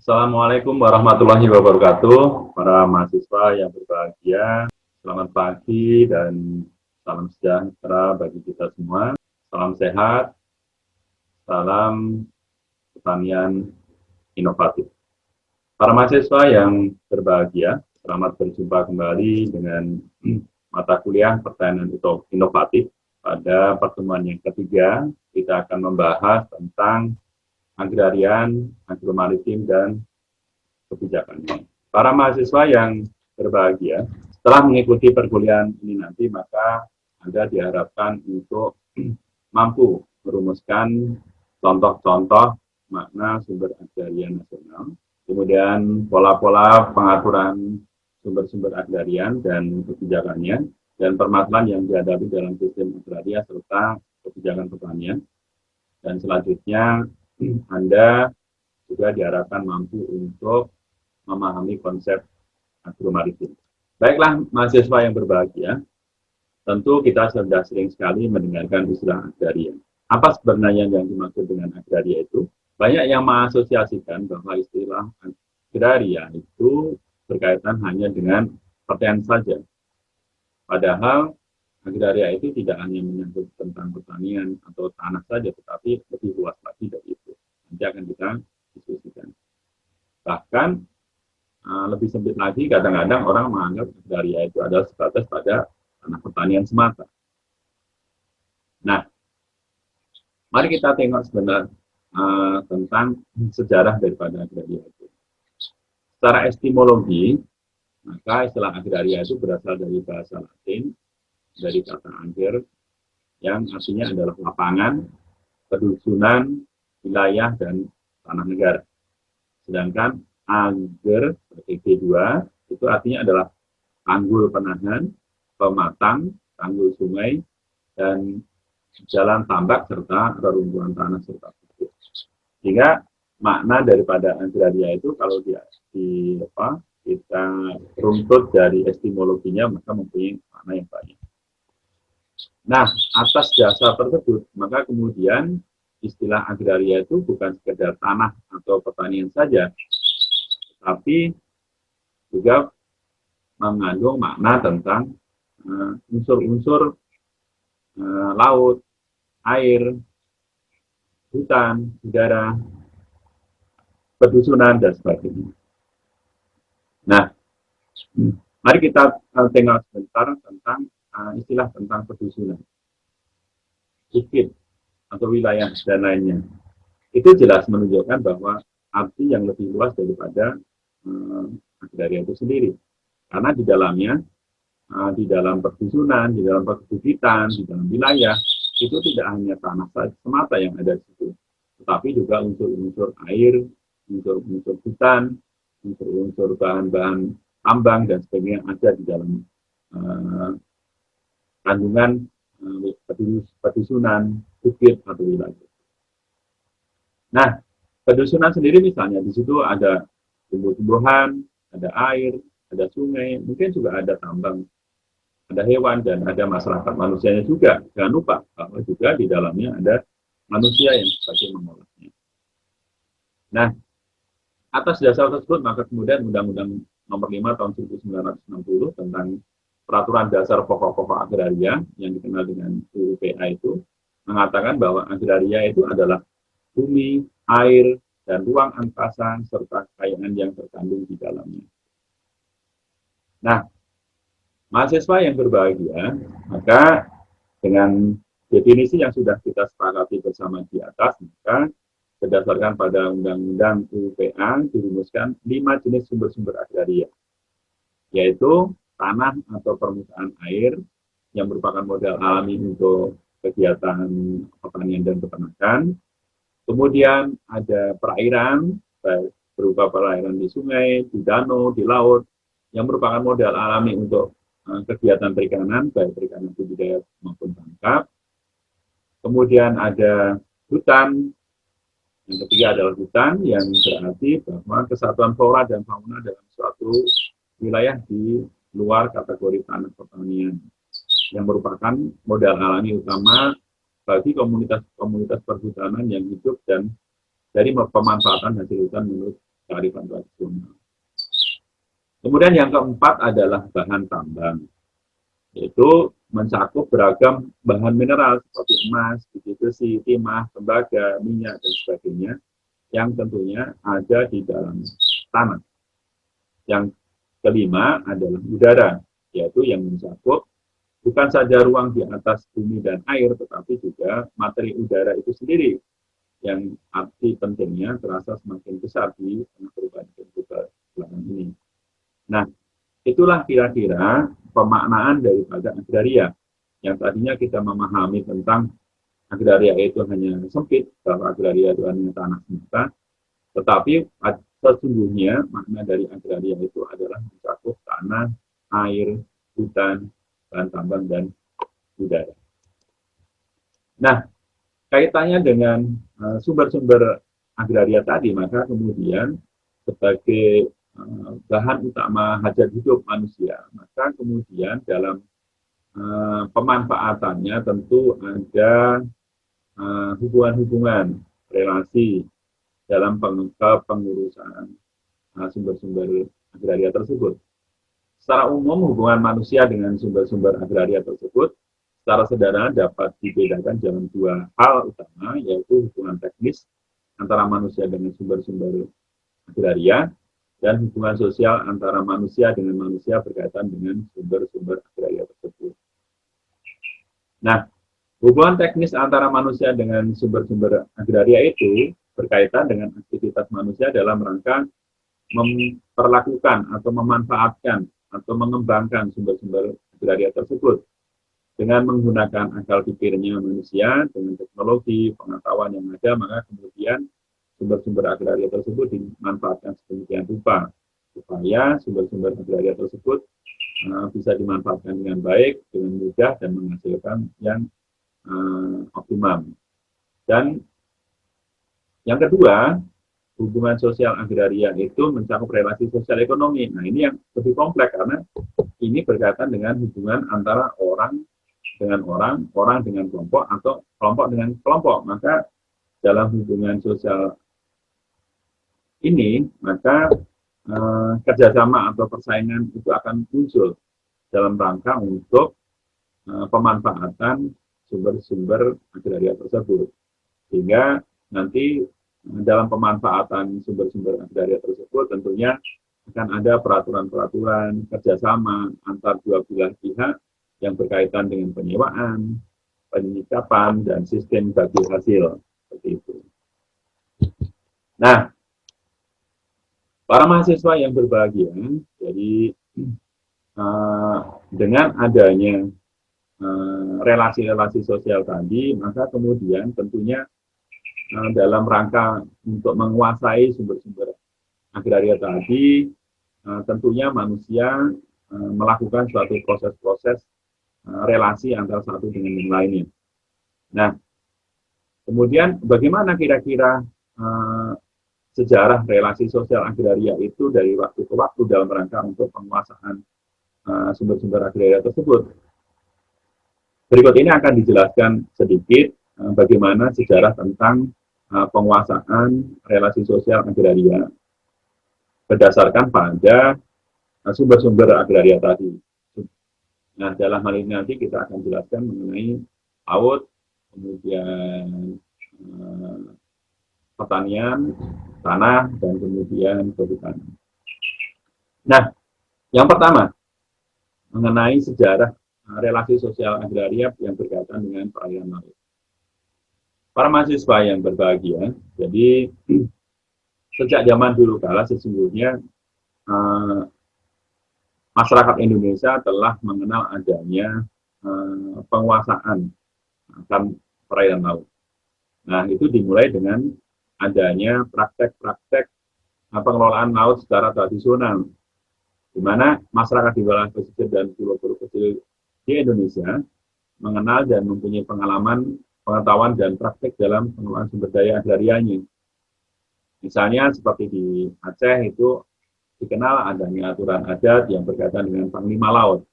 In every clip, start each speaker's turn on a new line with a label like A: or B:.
A: Assalamualaikum warahmatullahi wabarakatuh, para mahasiswa yang berbahagia. Selamat pagi dan salam sejahtera bagi kita semua. Salam sehat, salam pertanian inovatif. Para mahasiswa yang berbahagia, selamat berjumpa kembali dengan mata kuliah pertanian inovatif. Pada pertemuan yang ketiga, kita akan membahas tentang agrarian, agromaritim, dan kebijakannya. Para mahasiswa yang berbahagia, setelah mengikuti perkuliahan ini nanti, maka Anda diharapkan untuk mampu merumuskan contoh-contoh makna sumber agrarian nasional, kemudian pola-pola pengaturan sumber-sumber agrarian dan kebijakannya, dan permasalahan yang dihadapi dalam sistem agraria serta kebijakan pertanian. Dan selanjutnya Anda juga diharapkan mampu untuk memahami konsep agromaritim. Baiklah, mahasiswa yang berbahagia, tentu kita sudah sering sekali mendengarkan istilah agraria. Apa sebenarnya yang dimaksud dengan agraria itu? Banyak yang mengasosiasikan bahwa istilah agraria itu berkaitan hanya dengan pertanian saja. Padahal agraria itu tidak hanya menyangkut tentang pertanian atau tanah saja, tetapi lebih luas lagi dari itu. Nanti akan kita diskusikan. Bahkan lebih sempit lagi, kadang-kadang orang menganggap agraria itu adalah sebatas pada tanah pertanian semata. Nah, mari kita tengok sebentar tentang sejarah daripada agraria itu. Secara etimologi, maka istilah agraria itu berasal dari bahasa Latin, dari kata agr, yang artinya adalah lapangan, pedusunan, wilayah, dan tanah negara. Sedangkan agr, G2, itu artinya adalah tanggul penahan, pematang, tanggul sungai, dan jalan tambak serta reruntuhan tanah serta bukit. Sehingga makna daripada agraria itu kalau kita runtut dari etimologinya maka mempunyai makna yang banyak. Nah, atas dasar tersebut maka kemudian istilah agraria itu bukan sekedar tanah atau pertanian saja, tapi juga mengandung makna tentang unsur-unsur laut, air, hutan, udara, pedusunan, dan sebagainya. Nah, mari kita tengok sebentar tentang istilah tentang pedusunan, bukit atau wilayah dan lainnya. Itu jelas menunjukkan bahwa arti yang lebih luas daripada agraria itu sendiri. Karena di dalamnya, di dalam pedusunan, di dalam perbukitan, di dalam wilayah, itu tidak hanya tanah semata yang ada di situ, tetapi juga unsur-unsur air, unsur-unsur hutan, unsur-unsur bahan-bahan tambang dan sebagainya yang ada di dalam kandungan pedusunan, bukit atau wilayah. Nah, pedusunan sendiri misalnya di situ ada tumbuh-tumbuhan, ada air, ada sungai, mungkin juga ada tambang, ada hewan, dan ada masyarakat manusianya juga. Jangan lupa bahwa juga di dalamnya ada manusia yang sebagai mengolahnya. Nah, atas dasar tersebut maka kemudian Undang-Undang Nomor 5 Tahun 1960 tentang Peraturan Dasar Pokok-Pokok Agraria yang dikenal dengan UUPA itu mengatakan bahwa agraria itu adalah bumi, air, dan ruang angkasa serta kekayaan yang terkandung di dalamnya. Nah, mahasiswa yang berbahagia, maka dengan definisi yang sudah kita sepakati bersama di atas, maka berdasarkan pada Undang-Undang UPA dirumuskan 5 jenis sumber-sumber agraria, yaitu tanah atau permukaan air yang merupakan modal alami untuk kegiatan pertanian dan peternakan. Kemudian ada perairan, berupa perairan di sungai, di danau, di laut, yang merupakan modal alami untuk kegiatan perikanan, baik perikanan budidaya maupun tangkap. Kemudian ada hutan. Yang ketiga adalah hutan, yang berarti bahwa kesatuan flora dan fauna dalam suatu wilayah di luar kategori tanah pertanian, yang merupakan modal alami utama bagi komunitas-komunitas perhutanan yang hidup dan dari pemanfaatan hasil hutan menurut kearifan tradisional. Kemudian yang keempat adalah bahan tambang, yaitu mencakup beragam bahan mineral seperti emas, biji besi, timah, tembaga, minyak, dan sebagainya, yang tentunya ada di dalam tanah. Yang kelima adalah udara, yaitu yang mencakup bukan saja ruang di atas bumi dan air, tetapi juga materi udara itu sendiri, yang arti pentingnya terasa semakin besar di tengah perubahan global belakangan ini. Nah, itulah kira-kira pemaknaan daripada agraria, yang tadinya kita memahami tentang agraria itu hanya sempit, bahwa agraria itu hanya tanah semata, tetapi sesungguhnya makna dari agraria itu adalah mencakup tanah, air, hutan, bahan tambang, dan udara. Nah, kaitannya dengan sumber-sumber agraria tadi, maka kemudian sebagai bahan utama hajat hidup manusia, maka kemudian dalam pemanfaatannya tentu ada hubungan-hubungan relasi dalam pengurusan sumber-sumber agraria tersebut. Secara umum, hubungan manusia dengan sumber-sumber agraria tersebut secara sederhana dapat dibedakan dalam dua hal utama, yaitu hubungan teknis antara manusia dengan sumber-sumber agraria, dan hubungan sosial antara manusia dengan manusia berkaitan dengan sumber-sumber agraria tersebut. Nah, hubungan teknis antara manusia dengan sumber-sumber agraria itu berkaitan dengan aktivitas manusia dalam rangka memperlakukan atau memanfaatkan atau mengembangkan sumber-sumber agraria tersebut dengan menggunakan akal pikirnya manusia dengan teknologi pengetahuan yang ada, maka kemudian sumber-sumber agraria tersebut dimanfaatkan sedemikian rupa supaya sumber-sumber agraria tersebut bisa dimanfaatkan dengan baik, dengan mudah, dan menghasilkan yang optimum. Dan yang kedua, hubungan sosial agraria itu mencakup relasi sosial ekonomi. Nah, ini yang lebih kompleks karena ini berkaitan dengan hubungan antara orang dengan orang, orang dengan kelompok, atau kelompok dengan kelompok. Maka dalam hubungan sosial ini, maka kerjasama atau persaingan itu akan muncul dalam rangka untuk pemanfaatan sumber-sumber agraria tersebut. Sehingga nanti dalam pemanfaatan sumber-sumber agraria tersebut tentunya akan ada peraturan-peraturan kerjasama antar dua belah pihak yang berkaitan dengan penyewaan, penyikapan, dan sistem bagi hasil. Seperti itu. Nah, para mahasiswa yang berbahagia, jadi dengan adanya relasi-relasi sosial tadi, maka kemudian tentunya dalam rangka untuk menguasai sumber-sumber agraria tadi, tentunya manusia melakukan suatu proses-proses relasi antara satu dengan yang lainnya. Nah, kemudian bagaimana kira-kira sejarah relasi sosial agraria itu dari waktu ke waktu dalam rangka untuk penguasaan sumber-sumber agraria tersebut. Berikut ini akan dijelaskan sedikit bagaimana sejarah tentang penguasaan relasi sosial agraria berdasarkan pada sumber-sumber agraria tadi. Nah, dalam hal ini nanti kita akan jelaskan mengenai laut, kemudian pertanian, tanah, dan kemudian kehutanan. Nah, yang pertama, mengenai sejarah relasi sosial agraria yang berkaitan dengan perairan laut. Para mahasiswa yang berbahagia, jadi sejak zaman dulu kala sesungguhnya masyarakat Indonesia telah mengenal adanya penguasaan akan perairan laut. Nah, itu dimulai dengan adanya praktek-praktek pengelolaan laut secara tradisional, di mana masyarakat di wilayah pesisir dan pulau-pulau kecil di Indonesia mengenal dan mempunyai pengalaman, pengetahuan, dan praktek dalam pengelolaan sumber daya agrarianya. Misalnya seperti di Aceh itu dikenal adanya aturan adat yang berkaitan dengan panglima laut.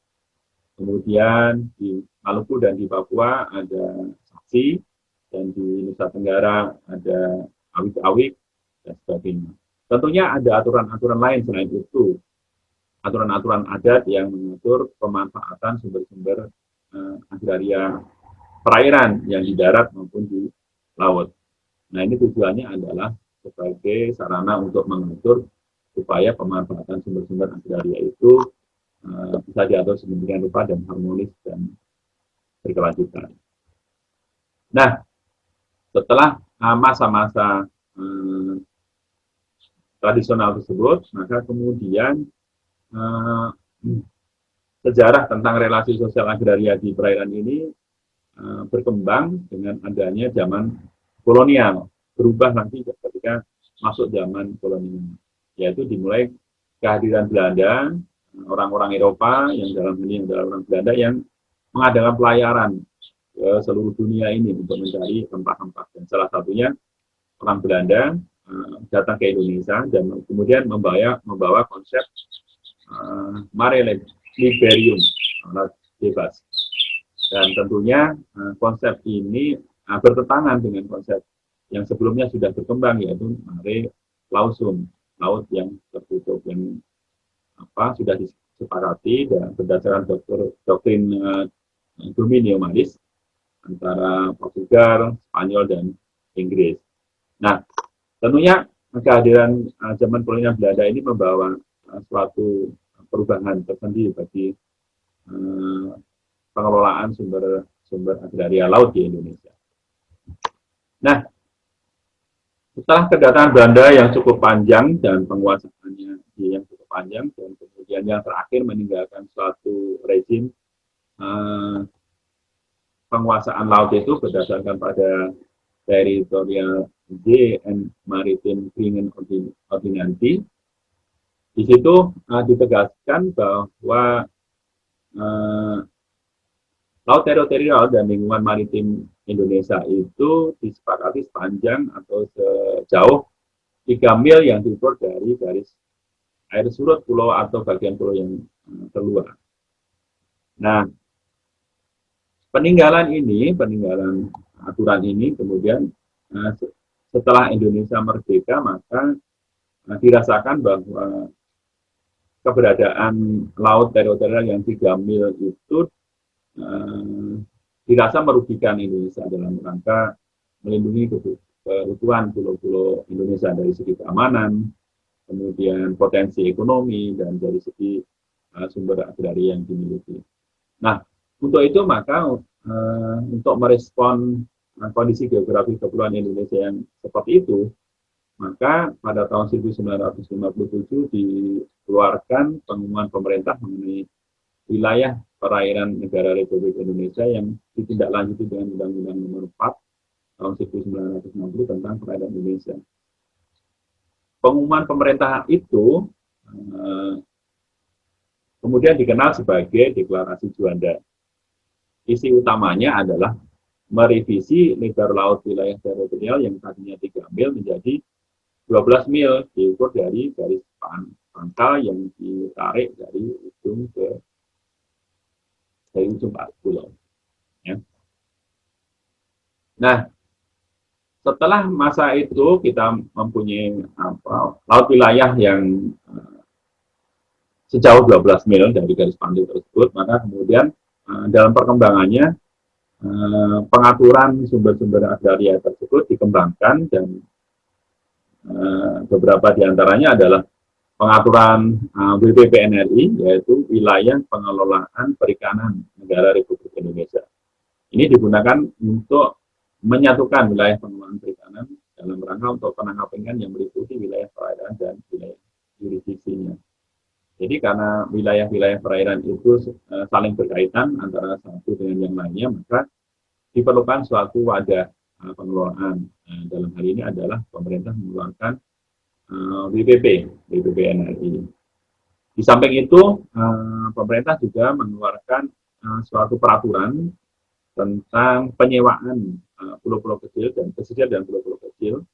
A: Kemudian di Maluku dan di Papua ada saksi, dan di Nusa Tenggara ada awik-awik, dan sebagainya. Tentunya ada aturan-aturan lain selain itu, aturan-aturan adat yang mengatur pemanfaatan sumber-sumber agraria perairan yang di darat maupun di laut. Nah, ini tujuannya adalah sebagai sarana untuk mengatur supaya pemanfaatan sumber-sumber agraria itu bisa diatur sedemikian rupa dan harmonis dan berkelanjutan. Nah, setelah masa-masa tradisional tersebut, maka kemudian sejarah tentang relasi sosial agraria di perairan ini berkembang dengan adanya zaman kolonial, berubah nanti ketika masuk zaman kolonial, yaitu dimulai kehadiran Belanda, orang-orang Eropa yang dalam ini adalah orang Belanda yang mengadakan pelayaran ke seluruh dunia ini untuk mencari rempah-rempah, dan salah satunya orang Belanda datang ke Indonesia dan kemudian membawa konsep mare liberum, bebas. Dan tentunya konsep ini bertentangan dengan konsep yang sebelumnya sudah berkembang, yaitu mare clausum, laut yang tertutup, yang sudah disepakati dan berdasarkan doktrin dominio maris antara Portugal, Spanyol, dan Inggris. Nah, tentunya kehadiran zaman kolonial Belanda ini membawa suatu perubahan tersendiri bagi pengelolaan sumber agraria laut di Indonesia. Nah, setelah kedatangan Belanda yang cukup panjang dan penguasaannya yang cukup panjang, dan kemudian yang terakhir meninggalkan suatu rezim penguasaan laut itu berdasarkan pada territorial G and Maritime Kringen Ordinancy. Di situ ditegaskan bahwa laut teritorial dan lingkungan maritim Indonesia itu disepakati sepanjang atau sejauh 3 mil yang diukur dari garis air surut pulau atau bagian pulau yang terluar. Nah, peninggalan aturan ini kemudian setelah Indonesia merdeka, maka dirasakan bahwa keberadaan laut teritorial yang 3 mil itu dirasa merugikan Indonesia dalam rangka melindungi keutuhan pulau-pulau Indonesia dari segi keamanan, kemudian potensi ekonomi, dan dari segi sumber agraria yang dimiliki. Nah, untuk itu maka untuk merespon kondisi geografi kepulauan Indonesia yang seperti itu, maka pada tahun 1957 dikeluarkan pengumuman pemerintah mengenai wilayah perairan negara Republik Indonesia yang ditindaklanjuti dengan Undang-Undang Nomor 4 tahun 1960 tentang perairan Indonesia. Pengumuman pemerintah itu kemudian dikenal sebagai Deklarasi Juanda. Isi utamanya adalah merevisi lebar laut wilayah teritorial yang tadinya 3 mil menjadi 12 mil, diukur dari garis pangkal yang ditarik dari ujung pulau. Ya. Nah, setelah masa itu kita mempunyai laut wilayah yang sejauh 12 mil dari garis pantai tersebut, maka kemudian dalam perkembangannya pengaturan sumber-sumber agraria tersebut dikembangkan, dan beberapa diantaranya adalah pengaturan WPPNRI, yaitu Wilayah Pengelolaan Perikanan Negara Republik Indonesia. Ini digunakan untuk menyatukan wilayah pengelolaan perikanan dalam rangka untuk penangkap ikan yang meliputi wilayah perairan dan wilayah jurisdiksinya. Jadi karena wilayah-wilayah perairan itu saling berkaitan antara satu dengan yang lainnya, maka diperlukan suatu wadah pengelolaan. Dalam hal ini adalah pemerintah mengeluarkan WPPNRI. Di samping itu, pemerintah juga mengeluarkan suatu peraturan tentang penyewaan pulau-pulau kecil dan pesisir dan pulau-pulau kecil.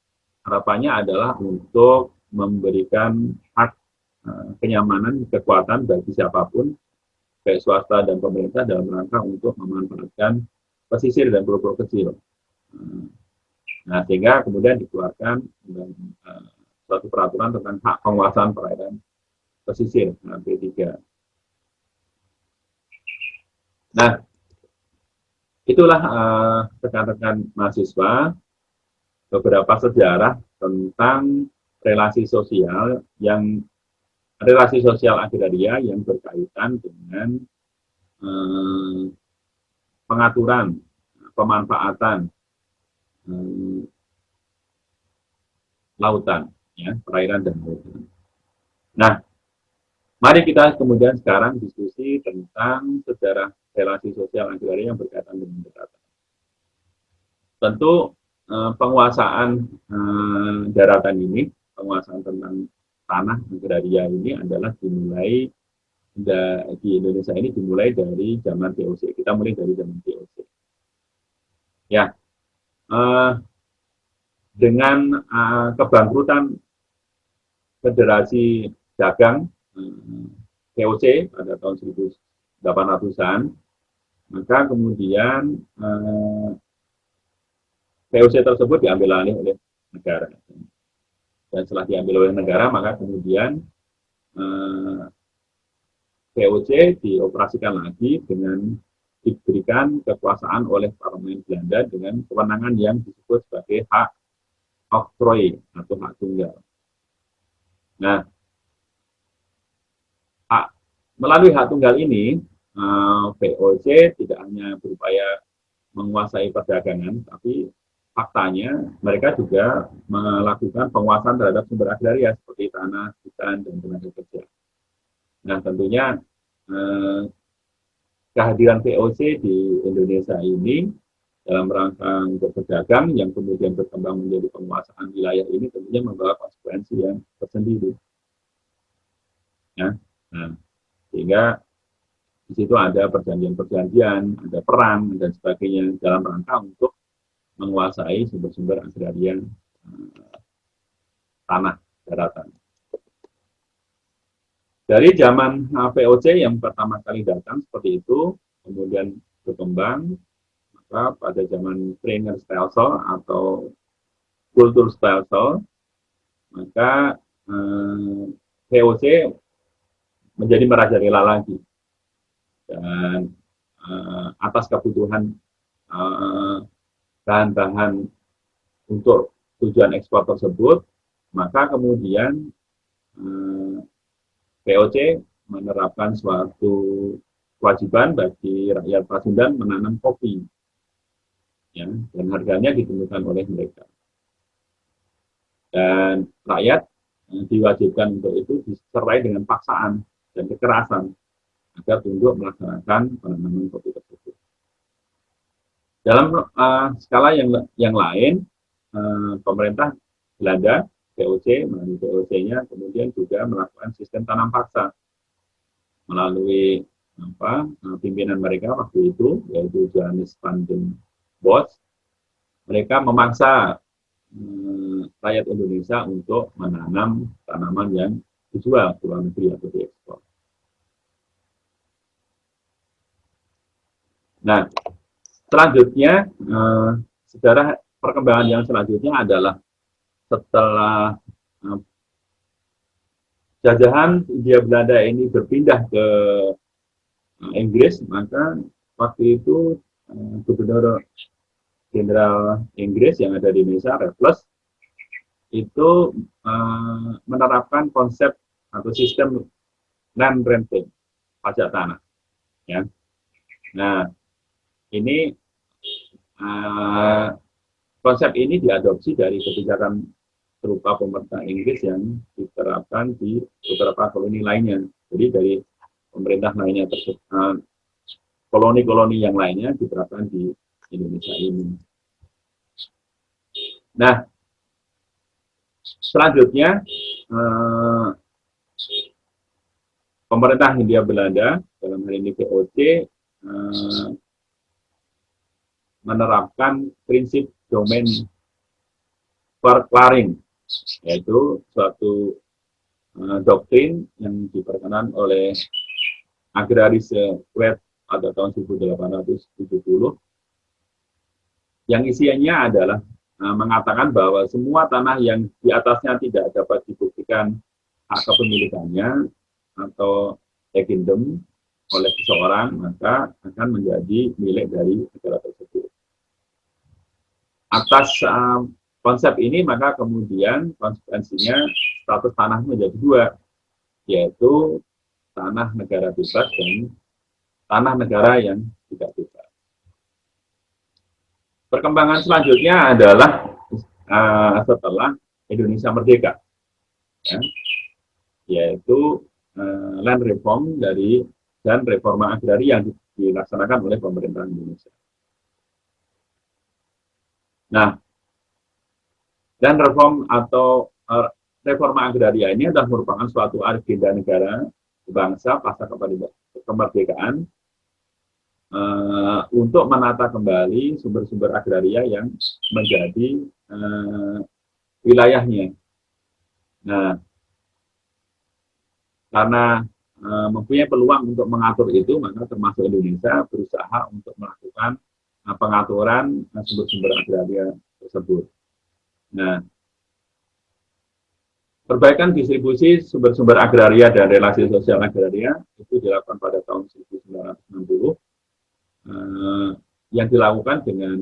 A: Harapannya adalah untuk memberikan hak kenyamanan, kekuatan bagi siapapun, baik swasta dan pemerintah, dalam rangka untuk memanfaatkan pesisir dan pulau-pulau kecil. Nah, sehingga kemudian dikeluarkan suatu peraturan tentang hak penguasaan perairan pesisir, P3. Nah, itulah rekan-rekan mahasiswa beberapa sejarah tentang relasi sosial agraria yang berkaitan dengan pengaturan, pemanfaatan lautan, ya, perairan dan lautan. Nah, mari kita kemudian sekarang diskusi tentang sejarah relasi sosial agraria yang berkaitan dengan daratan. Tentu penguasaan daratan ini, penguasaan tentang tanah agraria ini adalah dimulai di Indonesia ini dimulai dari zaman VOC. Kita mulai dari zaman VOC. Ya, dengan kebangkrutan Federasi Dagang VOC pada tahun 1800-an, maka kemudian VOC tersebut diambil alih oleh negara. Dan setelah diambil oleh negara, maka kemudian VOC dioperasikan lagi dengan diberikan kekuasaan oleh Parlemen Belanda dengan kewenangan yang disebut sebagai hak oktrooi atau hak tunggal. Nah, melalui hak tunggal ini, VOC tidak hanya berupaya menguasai perdagangan, tapi faktanya mereka juga melakukan penguasaan terhadap sumber agraria seperti tanah, hutan, dan tenaga kerja. Nah, tentunya kehadiran VOC di Indonesia ini dalam rangka untuk berdagang yang kemudian berkembang menjadi penguasaan wilayah ini tentunya membawa konsekuensi yang tersendiri. Ya, nah, sehingga di situ ada perjanjian-perjanjian, ada perang dan sebagainya dalam rangka untuk menguasai sumber-sumber agraria tanah daratan. Dari zaman VOC yang pertama kali datang seperti itu, kemudian berkembang, maka pada zaman Sprenger-Stelsel atau Kultur-Stelsel, maka VOC menjadi merajalela lagi. Dan atas kebutuhan bahan-bahan untuk tujuan ekspor tersebut, maka kemudian VOC menerapkan suatu kewajiban bagi rakyat Pasundan menanam kopi, ya, dan harganya ditentukan oleh mereka. Dan rakyat diwajibkan untuk itu disertai dengan paksaan dan kekerasan agar tunduk melaksanakan penanaman kopi tersebut. Dalam skala yang lain, pemerintah Belanda VOC melalui VOC-nya kemudian juga melakukan sistem tanam paksa melalui pimpinan mereka waktu itu, yaitu Johannes van den Bosch. Mereka memaksa rakyat Indonesia untuk menanam tanaman yang dijual ke luar negeri atau diekspor. Nah, selanjutnya sejarah perkembangan yang selanjutnya adalah setelah jajahan Hindia Belanda ini berpindah ke Inggris, maka waktu itu Gubernur Jenderal Inggris yang ada di Indonesia, Raffles, itu menerapkan konsep atau sistem land renting, pajak tanah. Ya. Nah, ini konsep ini diadopsi dari kebijakan berupa pemerintah Inggris yang diterapkan di beberapa koloni lainnya. Jadi dari pemerintah lainnya tersebut, koloni-koloni yang lainnya diterapkan di Indonesia ini. Nah, selanjutnya pemerintah Hindia Belanda dalam hal ini VOC menerapkan prinsip domain verklaring, yaitu suatu doktrin yang diperkenan oleh Agrarische Wet pada tahun 1870 yang isiannya adalah mengatakan bahwa semua tanah yang di atasnya tidak dapat dibuktikan hak kepemilikannya atau ekindem oleh seseorang, maka akan menjadi milik dari negara tersebut. Atas konsep ini, maka kemudian konsekuensinya status tanah menjadi dua, yaitu tanah negara bebas dan tanah negara yang tidak bebas. Perkembangan selanjutnya adalah setelah Indonesia merdeka, ya, yaitu land reform dan reforma agraria yang dilaksanakan oleh pemerintah Indonesia. Nah, dan reform atau reforma agraria ini adalah merupakan suatu agenda negara bangsa pasca kemerdekaan untuk menata kembali sumber-sumber agraria yang menjadi wilayahnya. Nah, karena mempunyai peluang untuk mengatur itu, maka termasuk Indonesia berusaha untuk melakukan pengaturan sumber-sumber agraria tersebut. Nah, perbaikan distribusi sumber-sumber agraria dan relasi sosial agraria itu dilakukan pada tahun 1960, yang dilakukan dengan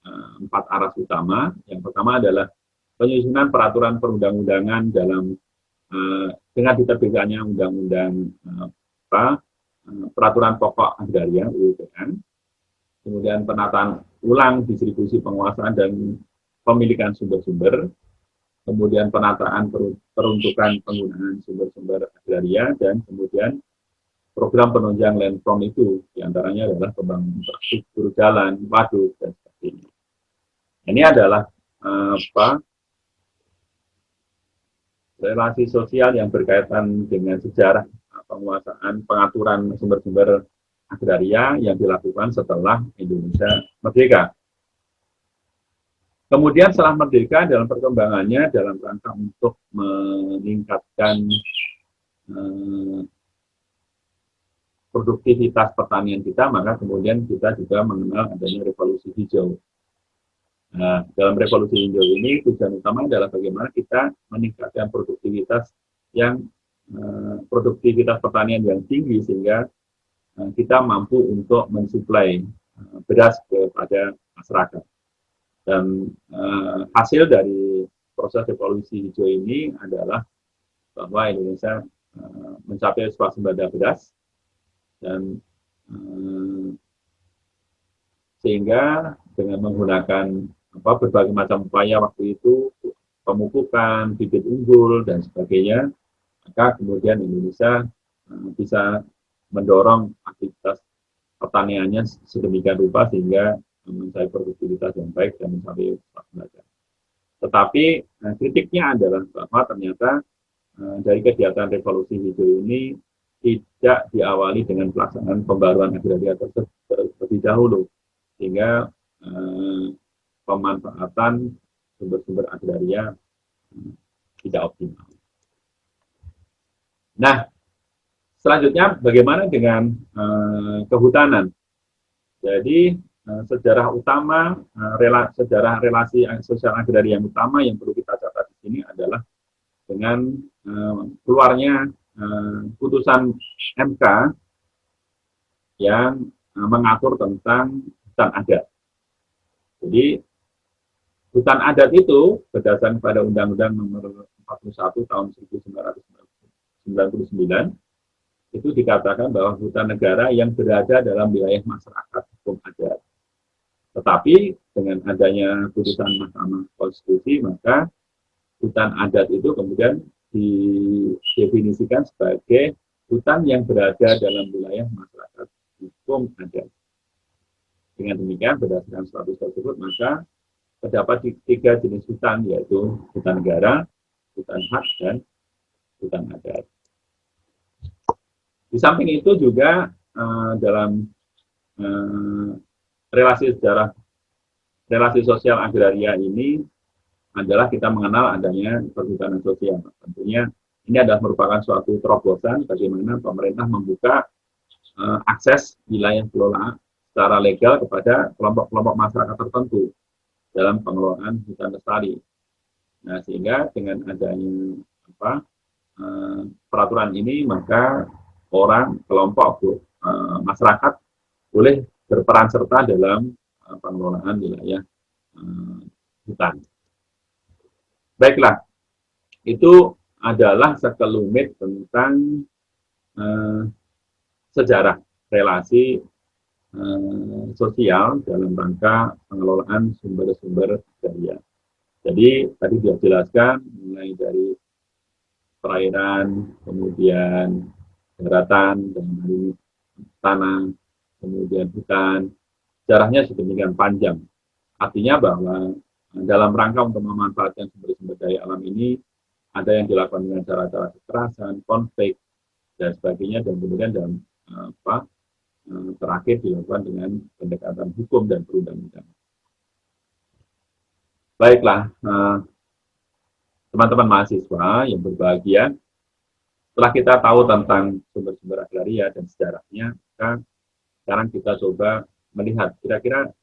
A: 4 aras utama. Yang pertama adalah penyusunan peraturan perundang-undangan dengan diterbitkannya undang-undang peraturan pokok agraria UUPN, kemudian penataan ulang distribusi penguasaan dan pemilikan sumber-sumber, kemudian penataan peruntukan penggunaan sumber-sumber agraria, dan kemudian program penunjang land from itu, diantaranya adalah pembangunan infrastruktur jalan, waduk, dan sebagainya. Ini adalah relasi sosial yang berkaitan dengan sejarah penguasaan pengaturan sumber-sumber agraria yang dilakukan setelah Indonesia merdeka. Kemudian setelah merdeka, dalam perkembangannya dalam rangka untuk meningkatkan produktivitas pertanian kita, maka kemudian kita juga mengenal adanya revolusi hijau. Nah, dalam revolusi hijau ini tujuan utama adalah bagaimana kita meningkatkan produktivitas pertanian yang tinggi, sehingga kita mampu untuk mensuplai beras kepada masyarakat. Dan hasil dari proses revolusi hijau ini adalah bahwa Indonesia mencapai swasembada beras, dan sehingga dengan menggunakan berbagai macam upaya waktu itu, pemupukan, bibit unggul, dan sebagainya, maka kemudian Indonesia bisa mendorong aktivitas pertaniannya sedemikian rupa sehingga mencapai produktivitas yang baik dan mencapai swasembada. Tetapi kritiknya adalah bahwa ternyata dari kegiatan revolusi hijau ini tidak diawali dengan pelaksanaan pembaruan agraria terlebih dahulu, sehingga pemanfaatan sumber-sumber agraria tidak optimal. Nah, selanjutnya bagaimana dengan kehutanan? Jadi sejarah relasi sosial agraria yang utama yang perlu kita catat di sini adalah dengan keluarnya putusan MK yang mengatur tentang hutan adat. Jadi hutan adat itu berdasarkan pada Undang-Undang Nomor 41 Tahun 1999 itu dikatakan bahwa hutan negara yang berada dalam wilayah masyarakat hukum adat. Tetapi dengan adanya putusan Mahkamah Konstitusi, maka hutan adat itu kemudian didefinisikan sebagai hutan yang berada dalam wilayah masyarakat hukum adat. Dengan demikian, berdasarkan status tersebut, maka terdapat 3 jenis hutan, yaitu hutan negara, hutan hak, dan hutan adat. Di samping itu juga dalam relasi sosial agraria ini adalah kita mengenal adanya perhutanan sosial. Tentunya ini adalah merupakan suatu terobosan bagaimana pemerintah membuka akses wilayah kelola secara legal kepada kelompok-kelompok masyarakat tertentu. dalam pengelolaan hutan lestari. Nah, sehingga dengan adanya peraturan ini, maka orang, kelompok, masyarakat boleh berperan serta dalam pengelolaan wilayah hutan. Baiklah, itu adalah sekelumit tentang sejarah relasi sosial dalam rangka pengelolaan sumber-sumber agraria. Jadi tadi sudah jelaskan mulai dari perairan, kemudian daratan, dan tanah, kemudian hutan. Sejarahnya sedemikian panjang. Artinya bahwa dalam rangka untuk memanfaatkan sumber-sumber daya alam ini, ada yang dilakukan dengan cara-cara kekerasan, konflik, dan sebagainya, dan kemudian dalam terakhir dilakukan dengan pendekatan hukum dan perundang-undangan. Baiklah, teman-teman mahasiswa yang berbahagia, setelah kita tahu tentang sumber-sumber agraria dan sejarahnya, maka sekarang kita coba melihat kira-kira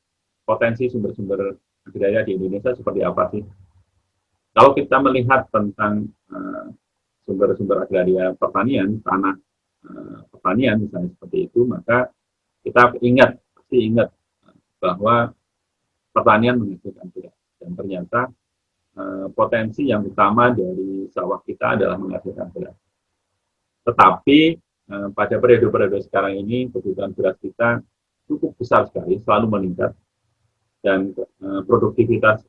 A: potensi sumber-sumber agraria di Indonesia seperti apa sih. Kalau kita melihat tentang sumber-sumber agraria pertanian, tanah pertanian misalnya seperti itu, maka kita pasti ingat bahwa pertanian menghasilkan beras. Dan ternyata potensi yang utama dari sawah kita adalah menghasilkan beras. Tetapi pada periode-periode sekarang ini kebutuhan beras kita cukup besar sekali, selalu meningkat, dan produktivitas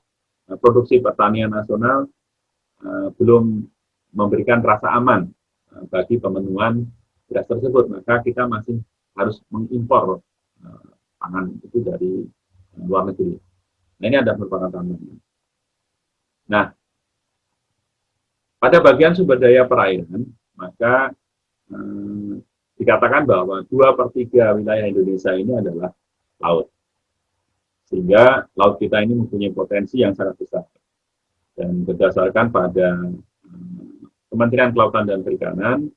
A: produksi pertanian nasional belum memberikan rasa aman bagi pemenuhan beras tersebut. Maka kita masih harus mengimpor pangan itu dari luar negeri. Nah, ini ada beberapa tantangan. Nah, pada bagian sumber daya perairan, maka dikatakan bahwa 2/3 wilayah Indonesia ini adalah laut. Sehingga laut kita ini mempunyai potensi yang sangat besar. Dan berdasarkan pada Kementerian Kelautan dan Perikanan,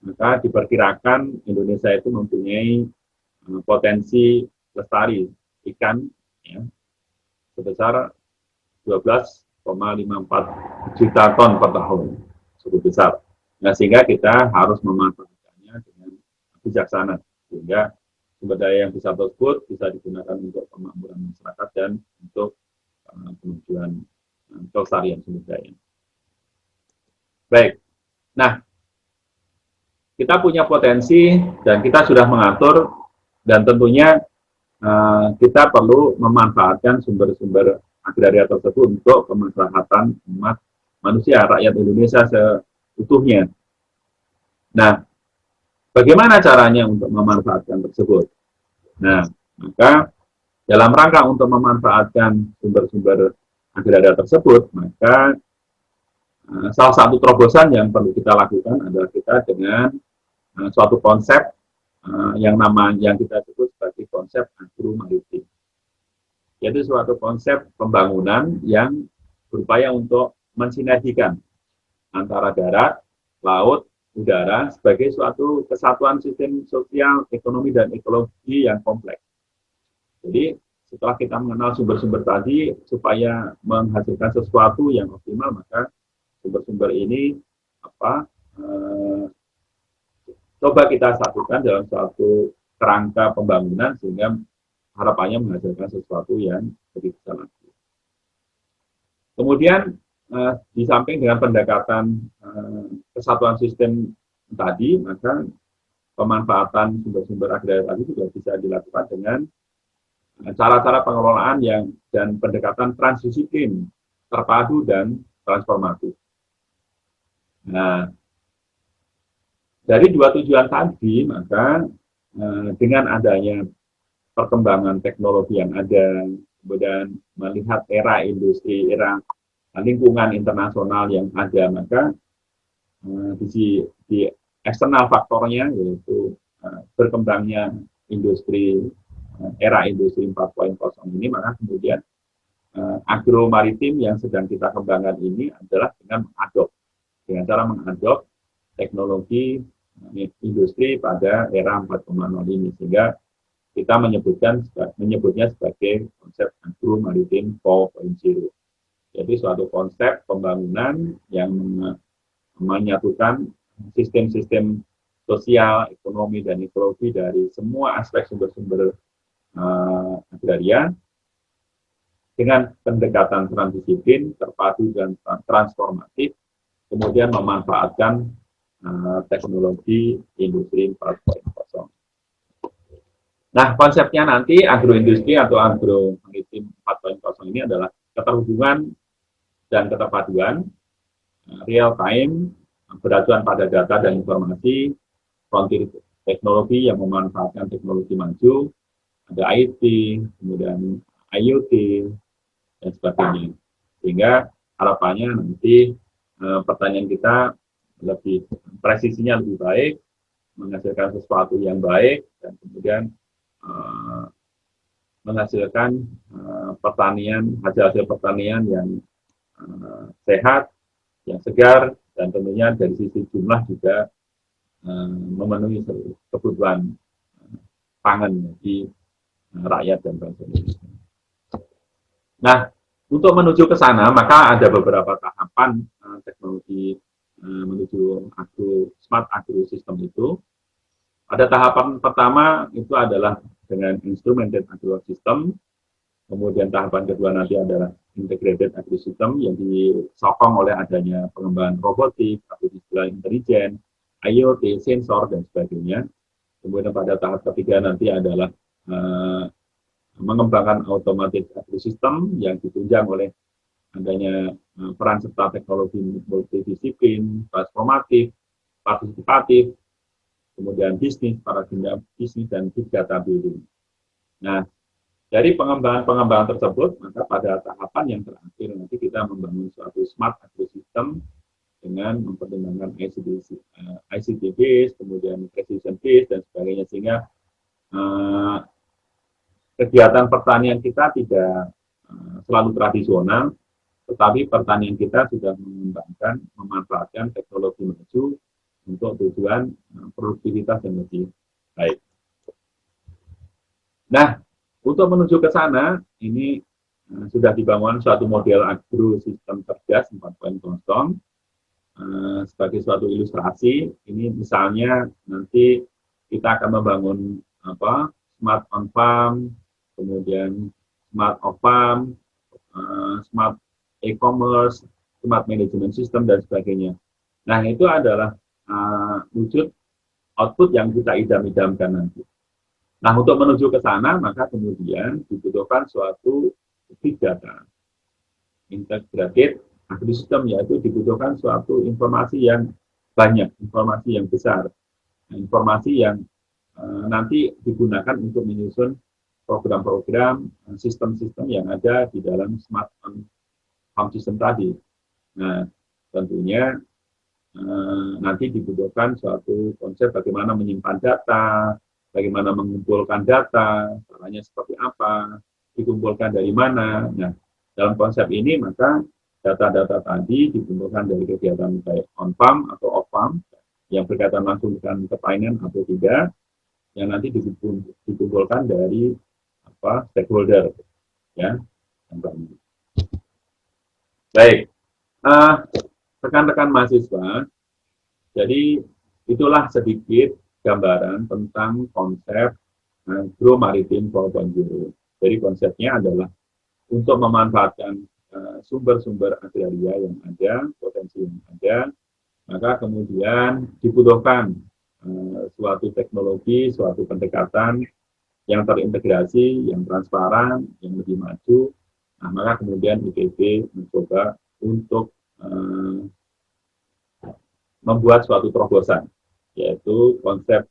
A: maka diperkirakan Indonesia itu mempunyai potensi lestari ikan ya, sebesar 12,54 juta ton per tahun, cukup besar. Nah, sehingga kita harus memanfaatkannya dengan bijaksana, sehingga sumber daya yang besar tersebut bisa digunakan untuk kemakmuran masyarakat dan untuk kemajuan kelestarian sumber daya. Baik, nah kita punya potensi dan kita sudah mengatur, dan tentunya kita perlu memanfaatkan sumber-sumber agraria tersebut untuk kemaslahatan umat manusia, rakyat Indonesia seutuhnya. Nah, bagaimana caranya untuk memanfaatkan tersebut? Nah, maka dalam rangka untuk memanfaatkan sumber-sumber agraria tersebut, maka salah satu terobosan yang perlu kita lakukan adalah kita dengan suatu konsep yang kita sebut sebagai konsep agro-maritim. Yaitu suatu konsep pembangunan yang berupaya untuk mensinergikan antara darat, laut, udara sebagai suatu kesatuan sistem sosial, ekonomi, dan ekologi yang kompleks. Jadi setelah kita mengenal sumber-sumber tadi, supaya menghasilkan sesuatu yang optimal, maka sumber-sumber ini coba kita satukan dalam suatu kerangka pembangunan sehingga harapannya menghasilkan sesuatu yang lebih besar lagi. Kemudian di samping dengan pendekatan kesatuan sistem tadi, maka pemanfaatan sumber-sumber agraria tadi juga bisa dilakukan dengan cara-cara pengelolaan dan pendekatan transdisiplin, terpadu dan transformatif. Nah, dari dua tujuan tadi, maka dengan adanya perkembangan teknologi yang ada, kemudian melihat era industri, era lingkungan internasional yang ada, maka di eksternal faktornya, yaitu berkembangnya era industri 4.0 ini, maka kemudian agro-maritim yang sedang kita kembangkan ini adalah dengan cara mengadop teknologi industri pada era 4.0 ini, sehingga kita menyebutnya sebagai konsep agro Agro-Maritim 4.0. Jadi suatu konsep pembangunan yang menyatukan sistem-sistem sosial, ekonomi, dan ekologi dari semua aspek sumber-sumber agraria dengan pendekatan transdisiplin, terpadu, dan transformatif, kemudian memanfaatkan teknologi industri 4.0. Nah, konsepnya nanti agroindustri atau agro-maritim 4.0 ini adalah keterhubungan dan keterpaduan, real time, beracuan pada data dan informasi, frontier teknologi yang memanfaatkan teknologi maju, ada IT, kemudian IoT, dan sebagainya. Sehingga harapannya nanti pertanian kita lebih presisinya lebih baik, menghasilkan sesuatu yang baik, dan kemudian menghasilkan pertanian, hasil-hasil pertanian yang sehat, yang segar, dan tentunya dari sisi jumlah juga memenuhi kebutuhan pangan bagi rakyat dan bangsa Indonesia. Nah, untuk menuju ke sana, maka ada beberapa tahapan teknologi menuju smart agro system itu. Ada tahapan pertama itu adalah dengan instrumented agro system. Kemudian tahapan kedua nanti adalah integrated agro system yang disokong oleh adanya pengembangan robotik, artificial intelligence, IoT, sensor, dan sebagainya. Kemudian pada tahap ketiga nanti adalah mengembangkan automated agro system yang ditunjang oleh adanya peran serta teknologi multidisiplin, transformatif, partisipatif, kemudian bisnis, paradigma bisnis, dan big data building. Nah, dari pengembangan tersebut, maka pada tahapan yang terakhir nanti kita membangun suatu smart agro system dengan mempertimbangkan ICT base, kemudian precision base, dan sebagainya, sehingga kegiatan pertanian kita tidak selalu tradisional, tetapi pertanian kita sudah mengembangkan, memanfaatkan teknologi maju untuk tujuan produktivitas yang lebih baik. Nah, untuk menuju ke sana, ini sudah dibangun suatu model agro sistem cerdas 4.0 sebagai suatu ilustrasi. Ini misalnya nanti kita akan membangun smart on farm, kemudian smart off farm, smart e-commerce, smart management system, dan sebagainya. Nah, itu adalah wujud output yang kita idam-idamkan nanti. Nah, untuk menuju ke sana, maka kemudian dibutuhkan suatu big data, integrated agro system, yaitu dibutuhkan suatu informasi yang banyak, informasi yang besar, informasi yang nanti digunakan untuk menyusun program-program, sistem-sistem yang ada di dalam smart farm system tadi. Nah, tentunya nanti dibutuhkan suatu konsep bagaimana menyimpan data, bagaimana mengumpulkan data, caranya seperti apa, dikumpulkan dari mana. Nah, dalam konsep ini maka data-data tadi dikumpulkan dari kegiatan baik on farm atau off farm yang berkaitan langsung dengan pertanian atau tidak, yang nanti dikumpulkan dari stakeholder, ya. Baik, rekan-rekan mahasiswa, jadi itulah sedikit gambaran tentang konsep agro-maritim 4.0. Jadi konsepnya adalah untuk memanfaatkan sumber-sumber agraria yang ada, potensi yang ada, maka kemudian dibutuhkan suatu teknologi, suatu pendekatan yang terintegrasi, yang transparan, yang lebih maju. Nah, maka kemudian IPB mencoba untuk membuat suatu terobosan, yaitu konsep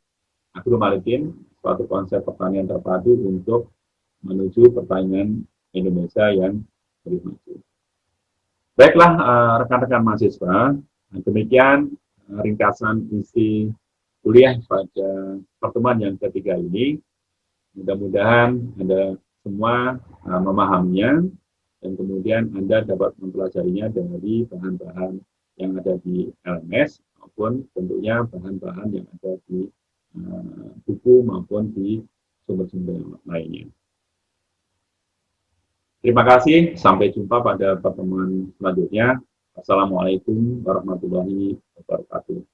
A: agro-maritim, suatu konsep pertanian terpadu untuk menuju pertanian Indonesia yang lebih maju. Baiklah, rekan-rekan mahasiswa, demikian ringkasan isi kuliah pada pertemuan yang ketiga ini. Mudah-mudahan Anda semua memahaminya, dan kemudian Anda dapat mempelajarinya dari bahan-bahan yang ada di LMS, maupun tentunya bahan-bahan yang ada di buku maupun di sumber-sumber lainnya. Terima kasih, sampai jumpa pada pertemuan selanjutnya. Assalamualaikum warahmatullahi wabarakatuh.